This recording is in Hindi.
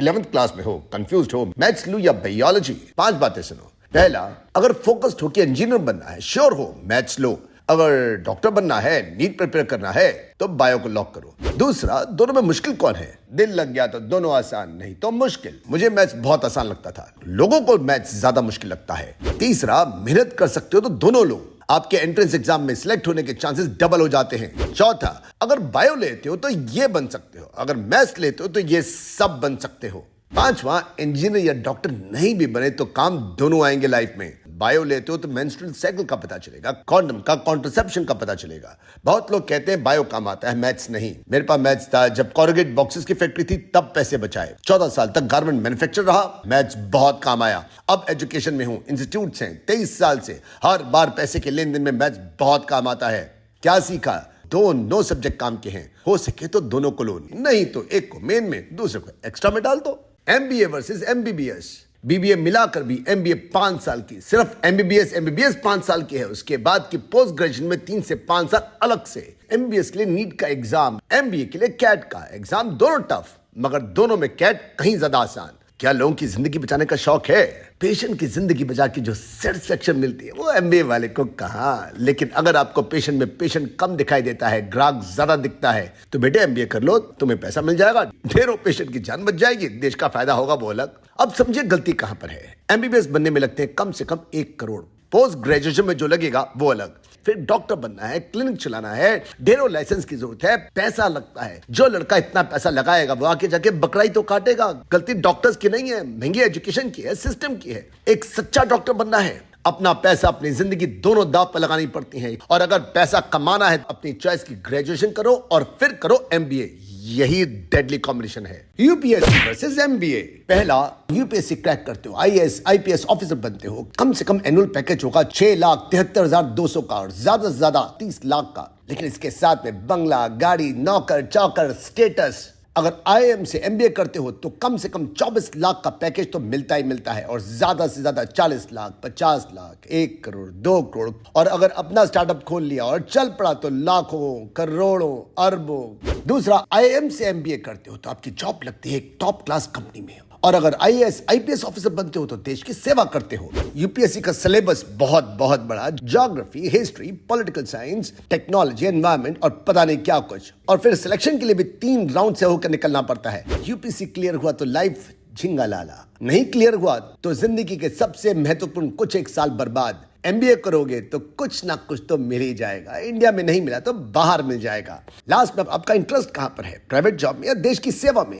11th क्लास में हो, कंफ्यूज हो, मैथ्स लू या बायोलॉजी, 5 बातें सुनो। पहला, अगर फोकस्ड हो कि इंजीनियर बनना है, श्योर हो, मैथ्स लो। अगर डॉक्टर बनना है, नीट प्रिपेयर करना है, तो बायो को लॉक करो। दूसरा, दोनों में मुश्किल कौन है? दिल लग गया तो दोनों आसान, नहीं तो मुश्किल। मुझे मैथ्स बहुत आसान लगता था, लोगों को मैथ्स ज्यादा मुश्किल लगता है। तीसरा, मेहनत कर सकते हो तो दोनों लो, आपके एंट्रेंस एग्जाम में सिलेक्ट होने के चांसेस डबल हो जाते हैं। चौथा, अगर बायो लेते हो तो ये बन सकते हो, अगर मैथ्स लेते हो तो ये सब बन सकते हो। पांचवा, इंजीनियर या डॉक्टर नहीं भी बने तो काम दोनों आएंगे लाइफ में। बायो लेते हो तो मेंस्ट्रुअल साइकिल का पता चलेगा, कॉन्डम का, कॉन्ट्रसेप्शन का पता चलेगा। बहुत लोग कहते हैं बायो काम आता है, मैथ्स नहीं। मेरे पास मैथ्स था, जब कॉर्गेट बॉक्सेस की फैक्ट्री थी तब पैसे बचाए। 14 साल तक गारमेंट मैन्युफैक्चर रहा, मैथ्स बहुत काम आया। अब एजुकेशन में हूं, इंस्टीट्यूट हैं, 23 साल से हर बार पैसे के लेन देन में मैथ्स बहुत काम आता है। क्या सीखा? दोनों सब्जेक्ट काम के हैं, हो सके तो दोनों को लो, नहीं तो एक को मेन में, दूसरे को एक्स्ट्रा में डाल दो। एमबीए वर्सेस एमबीबीएस, बीबीए मिलाकर भी एमबीए 5 साल की, सिर्फ एमबीबीएस 5 साल की है। उसके बाद की पोस्ट ग्रेजुएशन में 3 से 5 साल अलग से। एमबीबीएस के लिए नीट का एग्जाम, एमबीए के लिए कैट का एग्जाम, दोनों टफ, मगर दोनों में कैट कहीं ज्यादा आसान। क्या लोगों की जिंदगी बचाने का शौक है? पेशेंट की जिंदगी बचा के जो सेटिस्फेक्शन मिलती है वो एमबीए वाले को कहां। लेकिन अगर आपको पेशेंट में पेशेंट कम दिखाई देता है, ग्राहक ज्यादा दिखता है, तो बेटे एमबीए कर लो, तुम्हें पैसा मिल जाएगा, ढेरों पेशेंट की जान बच जाएगी, देश का फायदा होगा वो अलग। अब समझिए गलती कहां पर है। एमबीबीएस बनने में लगते हैं कम से कम 1 करोड़, पोस्ट ग्रेजुएशन में जो लगेगा वो अलग। फिर डॉक्टर बनना है, क्लिनिक चलाना है, ढेरों लाइसेंस की जरूरत है, पैसा लगता है। जो लड़का इतना पैसा लगाएगा वो आके जाके बकराई तो काटेगा। गलती डॉक्टर्स की नहीं है, महंगी एजुकेशन की है, सिस्टम की है। एक सच्चा डॉक्टर बनना है, अपना पैसा अपनी जिंदगी दोनों दांव पर लगानी पड़ती है। और अगर पैसा कमाना है अपनी चॉइस की ग्रेजुएशन करो और फिर करो एमबीए, यही डेडली कॉम्बिनेशन है। UPSC versus MBA. पहला, यूपीएससी क्रैक करते हो, आईएएस आईपीएस ऑफिसर बनते हो, कम से कम एनुअल पैकेज होगा 6,73,200 का और ज्यादा से ज्यादा 30 लाख का। लेकिन इसके साथ में बंगला, गाड़ी, नौकर चाकर, स्टेटस। अगर आईएएम से एमबीए करते हो तो कम से कम 24 लाख का पैकेज तो मिलता ही मिलता है, और ज्यादा से ज्यादा 40 लाख, 50 लाख, 1 करोड़, 2 करोड़। और अगर अपना स्टार्टअप खोल लिया और चल पड़ा तो लाखों, करोड़ों, अरबों। दूसरा, आईएएम से एमबीए करते हो तो आपकी जॉब लगती है एक टॉप क्लास कंपनी में। और अगर आईएएस आईपीएस ऑफिसर बनते हो तो देश की सेवा करते हो। यूपीएससी का सिलेबस बहुत बहुत बड़ा, geography, history, political science, technology, environment और पता नहीं क्या कुछ। और फिर सिलेक्शन के लिए भी 3 राउंड से होकर निकलना पड़ता है। यूपीएससी क्लियर हुआ तो लाइफ झिंगा लाला, नहीं क्लियर हुआ तो जिंदगी के सबसे महत्वपूर्ण कुछ 1 साल बर्बाद। एमबीए करोगे तो कुछ ना कुछ तो मिल ही जाएगा, इंडिया में नहीं मिला तो बाहर मिल जाएगा। लास्ट में आपका इंटरेस्ट कहां पर है, प्राइवेट जॉब में या देश की सेवा में?